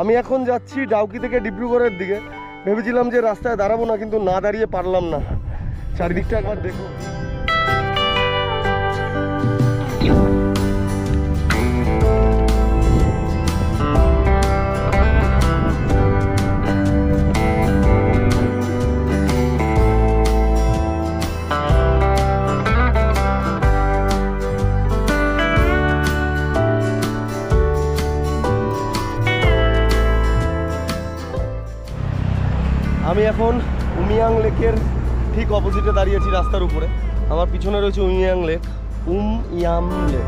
আমি এখন যাচ্ছি ডাউকি থেকে ডিব্রুগড়ের দিকে। ভেবেছিলাম যে রাস্তায় দাঁড়াবো না, কিন্তু না দাঁড়িয়ে পারলাম না। চারিদিকটা একবার দেখো। আমি এখন উমিয়াং লেকের ঠিক অপোজিটে দাঁড়িয়েছি রাস্তার উপরে। আমার পিছনে রয়েছে উমিয়াং লেক, উমিয়াম লেক।